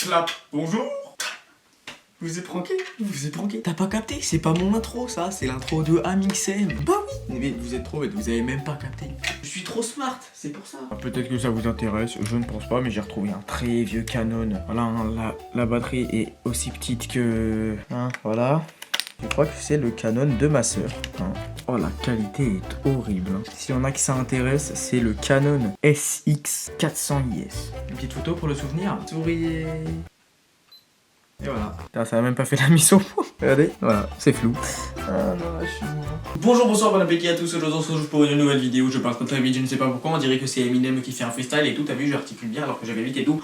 Slap, bonjour. Je vous ai pranké, T'as pas capté? C'est pas mon intro, ça, c'est l'intro de Amixem. Bah oui. Mais vous êtes trop bête, vous avez même pas capté. Je suis trop smart, c'est pour ça. Peut-être que ça vous intéresse, je ne pense pas, mais j'ai retrouvé un très vieux Canon. Voilà, hein, la batterie est aussi petite que... Hein, voilà. Je crois que c'est le Canon de ma sœur. Hein. Oh, la qualité est horrible. Hein. Si on a que ça intéresse, c'est le Canon SX400IS. Une petite photo pour le souvenir. Souriez. Et voilà. Putain, ça a même pas fait la mise au point. Regardez, voilà, c'est flou. Ah non, là, je suis mort. Bonjour, bonsoir, bon appétit à tous. Aujourd'hui, on se retrouve pour une nouvelle vidéo. Je parle très vite, je ne sais pas pourquoi. On dirait que c'est Eminem qui fait un freestyle et tout. T'as vu, j'articule bien alors que j'avais vite et tout.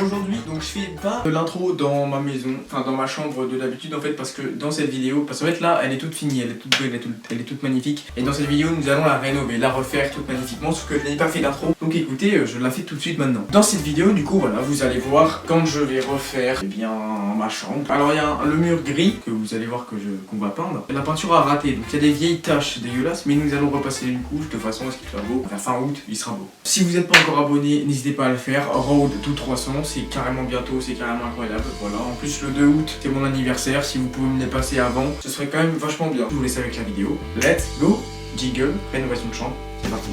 Aujourd'hui, donc je fais pas de l'intro dans ma maison, enfin dans ma chambre de d'habitude en fait, parce que dans cette vidéo, parce qu'en fait là elle est toute finie, elle est toute belle, elle est toute magnifique, et dans cette vidéo nous allons la rénover, la refaire toute magnifiquement, sauf que je n'ai pas fait d'intro, donc écoutez, je la fais tout de suite maintenant. Dans cette vidéo du coup voilà, vous allez voir quand je vais refaire eh bien ma chambre. Alors il y a le mur gris que vous allez voir qu'on va peindre, la peinture a raté, donc il y a des vieilles taches dégueulasses, mais nous allons repasser une couche de façon à ce qu'il soit beau, enfin fin août il sera beau. Si vous n'êtes pas encore abonné, n'hésitez pas à le faire. Road tout 300, c'est carrément bientôt, c'est carrément incroyable. Voilà, en plus le 2 août c'est mon anniversaire, si vous pouvez me les passer avant, ce serait quand même vachement bien. Je vous laisse avec la vidéo. Let's go. Jiggle, rénovation de chambre, c'est parti.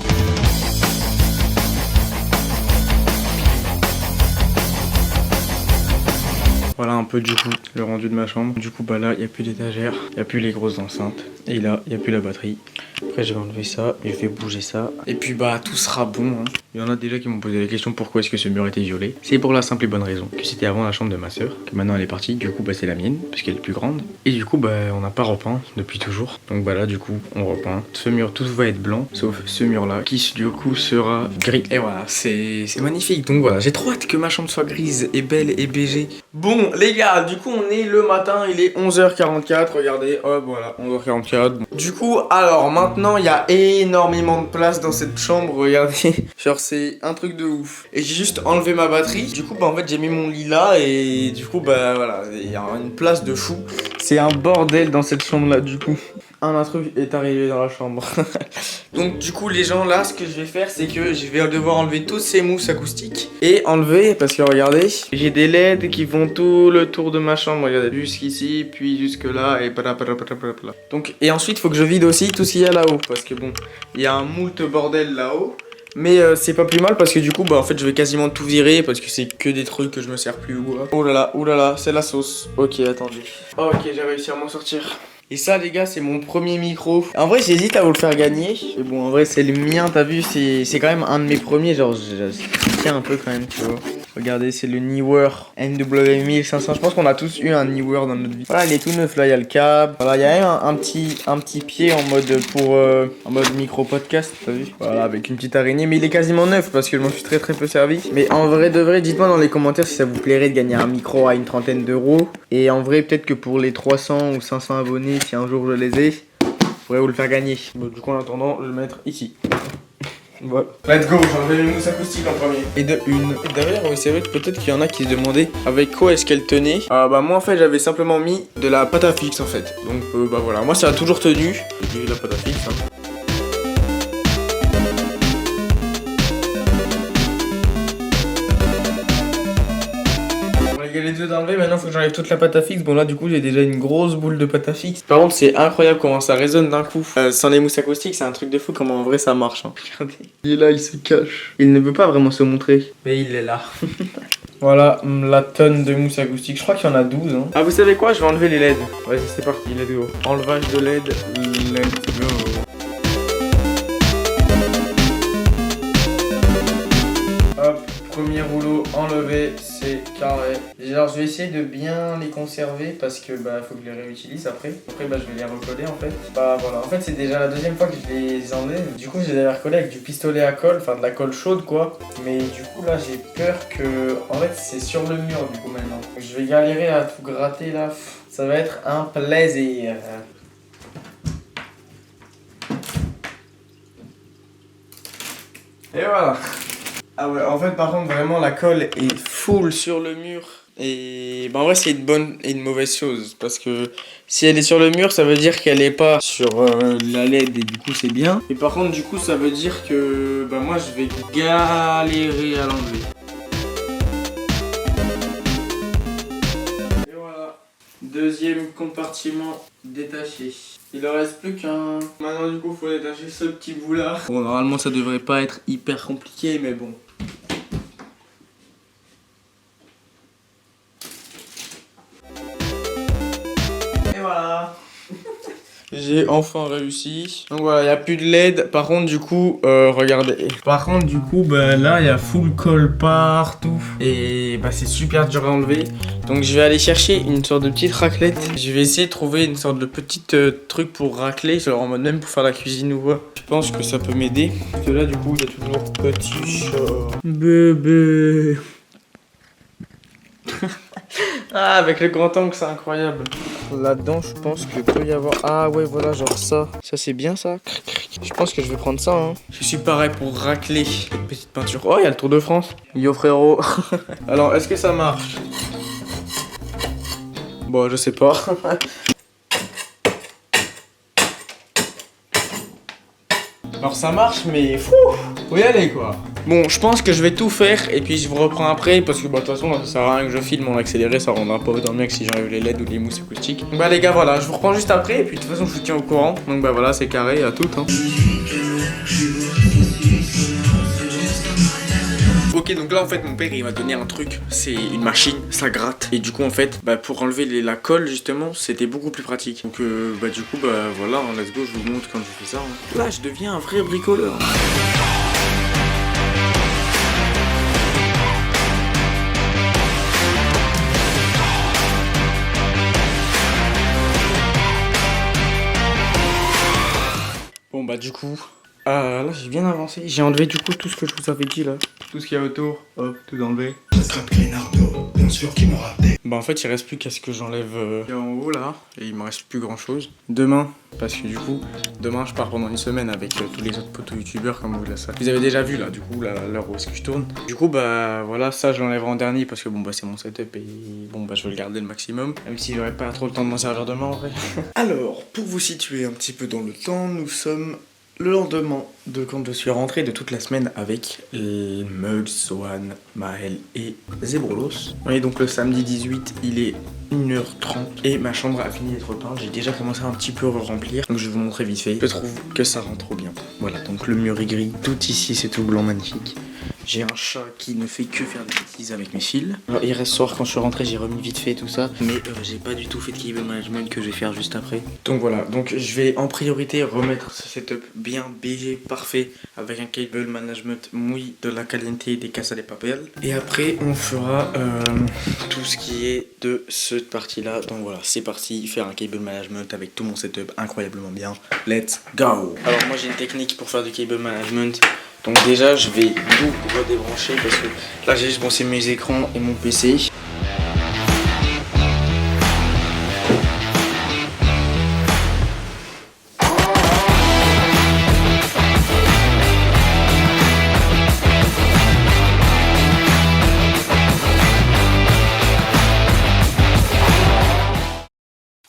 Voilà un peu du coup le rendu de ma chambre. Du coup bah là il n'y a plus d'étagère, il n'y a plus les grosses enceintes. Et là il n'y a plus la batterie. Après je vais enlever ça, je vais bouger ça. Et puis bah tout sera bon. Hein. Il y en a déjà qui m'ont posé la question pourquoi est-ce que ce mur était violet. C'est pour la simple et bonne raison que c'était avant la chambre de ma soeur, que maintenant elle est partie. Du coup bah c'est la mienne parce qu'elle est plus grande. Et du coup bah on n'a pas repeint depuis toujours. Donc voilà du coup on repeint. Ce mur tout va être blanc sauf ce mur là qui du coup sera gris. Et voilà c'est magnifique. Donc voilà j'ai trop hâte que ma chambre soit grise et belle et BG. Bon les gars du coup on est le matin, il est 11h44. Regardez hop voilà 11h44. Bon. Du coup alors maintenant il y a énormément de place dans cette chambre. Regardez genre c'est un truc de ouf. Et j'ai juste enlevé ma batterie. Du coup bah en fait j'ai mis mon lit là. Et du coup bah voilà il y a une place de fou. C'est un bordel dans cette chambre là du coup. Un intrus est arrivé dans la chambre. Donc du coup les gens là ce que je vais faire c'est que je vais devoir enlever toutes ces mousses acoustiques. Et enlever parce que regardez j'ai des LED qui font tout le tour de ma chambre. Regardez jusqu'ici puis jusque là et donc et ensuite il faut que je vide aussi tout ce qu'il y a là-haut. Parce que bon il y a un moult bordel là-haut. Mais c'est pas plus mal parce que du coup bah en fait je vais quasiment tout virer parce que c'est que des trucs que je me sers plus ou oh là là c'est la sauce. Ok attendez. Ok j'ai réussi à m'en sortir. Et ça les gars c'est mon premier micro. En vrai j'hésite à vous le faire gagner. Mais bon en vrai c'est le mien t'as vu c'est quand même un de mes premiers. Genre je tiens un peu quand même tu vois. Regardez c'est le Neewer NW1500. Je pense qu'on a tous eu un Neewer dans notre vie. Voilà il est tout neuf là il y a le câble. Voilà il y a même un petit pied en mode en mode micro podcast t'as vu. Voilà avec une petite araignée mais il est quasiment neuf parce que je m'en suis très peu servi. Mais en vrai de vrai dites-moi dans les commentaires si ça vous plairait de gagner un micro à une trentaine d'euros. Et en vrai peut-être que pour les 300 ou 500 abonnés si un jour je les ai, je pourrais vous le faire gagner. Bon, du coup en attendant je vais le mettre ici. Voilà. Let's go, j'enlève les mousses acoustiques en premier. Et de une. Et derrière, oui, c'est vrai que peut-être qu'il y en a qui se demandaient avec quoi est-ce qu'elle tenait. Bah moi en fait j'avais simplement mis de la pâte à fixe en fait. Donc bah voilà, moi ça a toujours tenu. J'ai mis de la pâte à fixe. Hein. Les deux enlevés, maintenant faut que j'enlève toute la pâte à fixe. Bon là du coup j'ai déjà une grosse boule de pâte à fixe. Par contre c'est incroyable comment ça résonne d'un coup. Sans les mousses acoustiques c'est un truc de fou comment en vrai ça marche. Hein. Regardez. Il est là, il se cache. Il ne veut pas vraiment se montrer. Mais il est là. Voilà la tonne de mousse acoustique. Je crois qu'il y en a 12. Hein. Ah vous savez quoi, je vais enlever les LED. Vas-y c'est parti, let's go. Enlevage de LED, let's go. Hop, premier rouleau enlevé, c'est carré. Alors je vais essayer de bien les conserver parce que bah faut que je les réutilise après. Après bah je vais les recoller en fait. Bah voilà, en fait c'est déjà la deuxième fois que je les enlève. Du coup je les avais recollés avec du pistolet à colle, enfin de la colle chaude quoi. Mais du coup là j'ai peur que... En fait c'est sur le mur du coup maintenant. Donc, je vais galérer à tout gratter là. Ça va être un plaisir. Et voilà. Ah ouais, en fait par contre vraiment la colle est full sur le mur. Et bah en vrai c'est une bonne et une mauvaise chose. Parce que si elle est sur le mur ça veut dire qu'elle est pas sur la LED et du coup c'est bien. Et par contre du coup ça veut dire que bah moi je vais galérer à l'enlever. Deuxième compartiment détaché. Il ne reste plus qu'un. Maintenant du coup faut détacher ce petit bout là. Bon normalement ça devrait pas être hyper compliqué mais bon. Et voilà. J'ai enfin réussi. Donc voilà, il n'y a plus de LED. Par contre, du coup, regardez. Par contre, du coup, bah là, il y a full colle partout. Et bah, c'est super dur à enlever. Donc, je vais aller chercher une sorte de petite raclette. Je vais essayer de trouver une sorte de petite truc pour racler. Genre en mode même pour faire la cuisine ou quoi. Je pense que ça peut m'aider. Parce que là, du coup, il y a toujours petit chat. Bébé. Ah, avec le grand angle, c'est incroyable. Là-dedans, je pense que peut y avoir... Ah ouais, voilà, genre ça. Ça, c'est bien, ça. Je pense que je vais prendre ça, hein. Je suis pareil pour racler cette petite peinture. Oh, il y a le Tour de France. Yo, frérot. Alors, est-ce que ça marche? Bon, je sais pas. Alors, ça marche, mais... Fou, faut y aller, quoi. Bon, je pense que je vais tout faire et puis je vous reprends après parce que bah, de toute façon, ça sert à rien que je filme en accéléré, ça rendra pas autant mieux que si j'enlève les LED ou les mousses acoustiques. Donc bah les gars, voilà, je vous reprends juste après et puis de toute façon, je vous tiens au courant. Donc bah voilà, c'est carré à tout, hein. Ok, donc là en fait mon père il m'a donné un truc, c'est une machine, ça gratte. Et du coup en fait, bah, pour enlever la colle justement, c'était beaucoup plus pratique. Donc bah du coup bah voilà, hein, let's go, je vous montre quand je fais ça. Hein. Là je deviens un vrai bricoleur. Bon bah du coup, là j'ai bien avancé, j'ai enlevé du coup tout ce que je vous avais dit là. Tout ce qu'il y a autour, hop, tout enlevé. J'attrape Grinardo, bien sûr qu'il m'aura des... Bah en fait il reste plus qu'à ce que j'enlève en haut là, et il me reste plus grand chose. Demain, parce que du coup, demain je pars pendant une semaine avec tous les autres potos youtubeurs comme vous là ça. Vous avez déjà vu là du coup l'heure où est-ce que je tourne. Du coup bah voilà, ça je l'enlèverai en dernier parce que bon bah c'est mon setup et bon bah je vais le garder le maximum. Même si j'aurai pas trop le temps de m'en servir demain en vrai. Alors, pour vous situer un petit peu dans le temps, nous sommes le lendemain de quand je suis rentré de toute la semaine avec Mugs, Swan, Maël et Zebrolos. Oui, donc le samedi 18, il est 1h30 et ma chambre a fini d'être peinte. J'ai déjà commencé à un petit peu remplir, donc je vais vous montrer vite fait. Je trouve que ça rend trop bien. Voilà, donc le mur est gris. Tout ici, c'est tout blanc, magnifique. J'ai un chat qui ne fait que faire des bêtises avec mes fils. Alors, hier soir, quand je suis rentré, j'ai remis vite fait tout ça. Mais j'ai pas du tout fait de cable management que je vais faire juste après. Donc voilà, donc je vais en priorité remettre ce setup bien BG parfait avec un cable management mouille de la Caliente des Casa de Papel. Et après, on fera tout ce qui est de cette partie-là. Donc voilà, c'est parti, faire un cable management avec tout mon setup incroyablement bien. Let's go! Alors moi, j'ai une technique pour faire du cable management. Donc déjà je vais tout redébrancher parce que là j'ai juste brossé mes écrans et mon PC.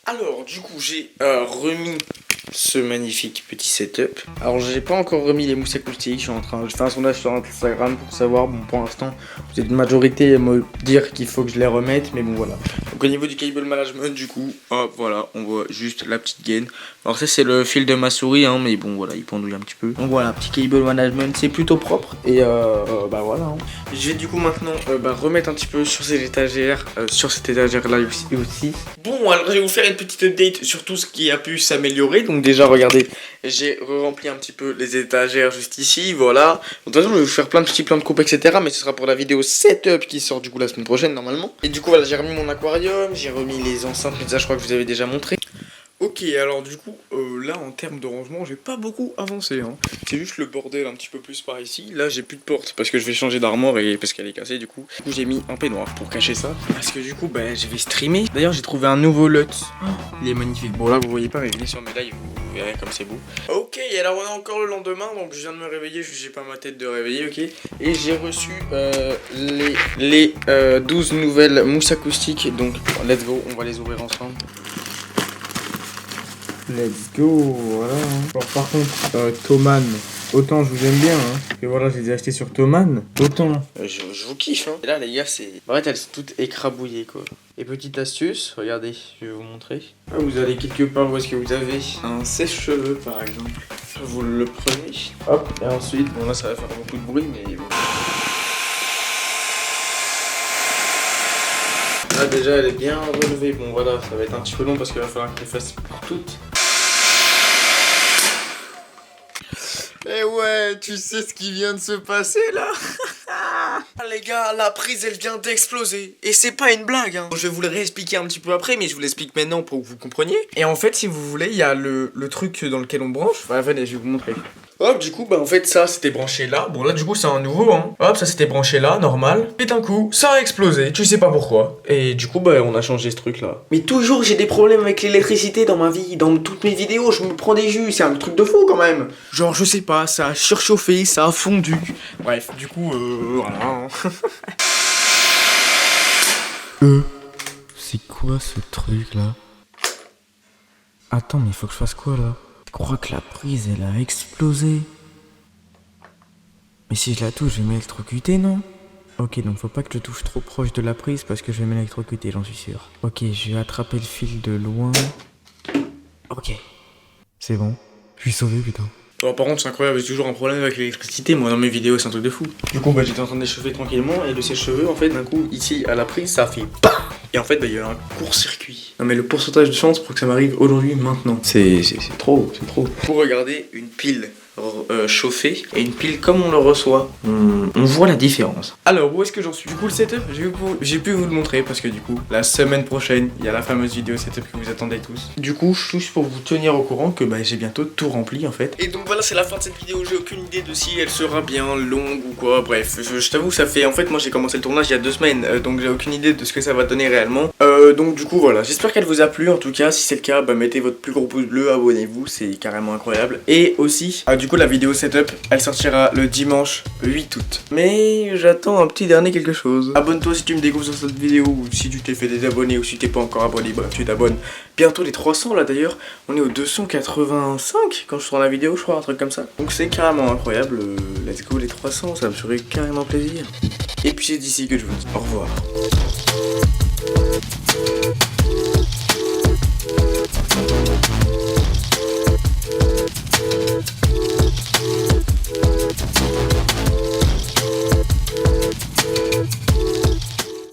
Alors du coup j'ai remis ce magnifique petit setup. Alors j'ai pas encore remis les mousses acoustiques, je suis en train de faire un sondage sur Instagram pour savoir, bon pour l'instant vous êtes une majorité à me dire qu'il faut que je les remette, mais bon voilà. Donc au niveau du cable management du coup, hop voilà, on voit juste la petite gaine. Alors ça c'est le fil de ma souris hein, mais bon voilà, il pendouille un petit peu. Donc voilà, petit cable management, c'est plutôt propre et bah voilà. Hein. Je vais du coup maintenant remettre un petit peu sur cette étagère, cette étagère là aussi. Bon alors je vais vous faire une petite update sur tout ce qui a pu s'améliorer. Donc déjà regardez, j'ai rempli un petit peu les étagères juste ici, voilà. De toute façon je vais vous faire plein de coupes etc. Mais ce sera pour la vidéo setup qui sort du coup la semaine prochaine normalement. Et du coup voilà, j'ai remis mon aquarium, j'ai remis les enceintes, mais ça je crois que je vous avais déjà montré. Ok, alors du coup, là en termes de rangement, j'ai pas beaucoup avancé. Hein. C'est juste le bordel un petit peu plus par ici. Là, j'ai plus de porte parce que je vais changer d'armoire et parce qu'elle est cassée du coup. Du coup, j'ai mis un peignoir pour cacher ça. Parce que du coup, bah, je vais streamer. D'ailleurs, j'ai trouvé un nouveau LUT. Oh, il est magnifique. Bon, là, vous voyez pas, mais venez sur mes lives, vous verrez comme c'est beau. Ok, alors on est encore le lendemain. Donc, je viens de me réveiller. J'ai pas ma tête de réveiller, ok. Et j'ai reçu les 12 nouvelles mousses acoustiques. Donc, let's go, on va les ouvrir ensemble. Let's go, voilà. Alors par contre, Thoman, autant je vous aime bien, hein. Et voilà, je les ai achetés sur Thomann. Autant. Je vous kiffe, hein. Et là, les gars, c'est. En fait, elles sont toutes écrabouillées, quoi. Et petite astuce, regardez, je vais vous montrer. Ah, vous allez quelque part où est-ce que vous avez un sèche-cheveux, par exemple. Vous le prenez. Hop, et ensuite, bon, là, ça va faire beaucoup de bruit, mais. Là, déjà, elle est bien relevée. Bon, voilà, ça va être un petit peu long parce qu'il va falloir que je les fasse pour toutes. Eh ouais, tu sais ce qui vient de se passer là? Les gars, la prise elle vient d'exploser. Et c'est pas une blague, hein. Je vais vous le réexpliquer un petit peu après, mais je vous l'explique maintenant pour que vous compreniez. Et en fait, si vous voulez, il y a le truc dans lequel on branche. Enfin, venez, je vais vous montrer. Hop, du coup, bah en fait, ça c'était branché là. Bon, là, du coup, c'est un nouveau, hein. Hop, ça c'était branché là, normal. Et d'un coup, ça a explosé. Tu sais pas pourquoi. Et du coup, bah, on a changé ce truc là. Mais toujours, j'ai des problèmes avec l'électricité dans ma vie. Dans toutes mes vidéos, je me prends des jus. C'est un truc de fou quand même. Genre, je sais pas, ça a surchauffé, ça a fondu. Bref, du coup, voilà. C'est quoi ce truc là? Attends, mais il faut que je fasse quoi là? Je crois que la prise elle a explosé. Mais si je la touche, je vais m'électrocuter, non? Ok, donc faut pas que je touche trop proche de la prise parce que je vais m'électrocuter, j'en suis sûr. Ok, je vais attraper le fil de loin. Ok. C'est bon. Je suis sauvé, putain. Bon, par contre, c'est incroyable, j'ai toujours un problème avec l'électricité. Moi, dans mes vidéos, c'est un truc de fou. Du coup, bah, j'étais en train d'échauffer tranquillement et le sèche-cheveux, en fait, d'un coup, ici, à la prise, ça a fait PAM. Et en fait, bah, il y a un court-circuit. Non, mais le pourcentage de chance pour que ça m'arrive aujourd'hui, maintenant. C'est trop, c'est trop. Pour regarder une pile chauffée et une pile comme on le reçoit, on voit la différence. Alors, où est-ce que j'en suis? Du coup, le setup, j'ai pu vous le montrer parce que du coup, la semaine prochaine, il y a la fameuse vidéo setup que vous attendez tous. Du coup, je touche pour vous tenir au courant que bah, j'ai bientôt tout rempli en fait. Et donc voilà, c'est la fin de cette vidéo. J'ai aucune idée de si elle sera bien longue ou quoi. Bref, je t'avoue, ça fait en fait, moi j'ai commencé le tournage il y a 2 semaines, donc j'ai aucune idée de ce que ça va donner réellement. Donc du coup, voilà, j'espère qu'elle vous a plu. En tout cas, si c'est le cas, bah, mettez votre plus gros pouce bleu, abonnez-vous, c'est carrément incroyable. Et aussi, du coup, la vidéo setup, elle sortira le dimanche 8 août. Mais j'attends un petit dernier quelque chose. Abonne-toi si tu me découvres sur cette vidéo, ou si tu t'es fait désabonner, ou si t'es pas encore abonné, bref, tu t'abonnes. Bientôt les 300 là d'ailleurs, on est au 285 quand je tourne la vidéo, je crois, un truc comme ça. Donc c'est carrément incroyable, let's go les 300, ça me ferait carrément plaisir. Et puis c'est d'ici que je vous dis au revoir.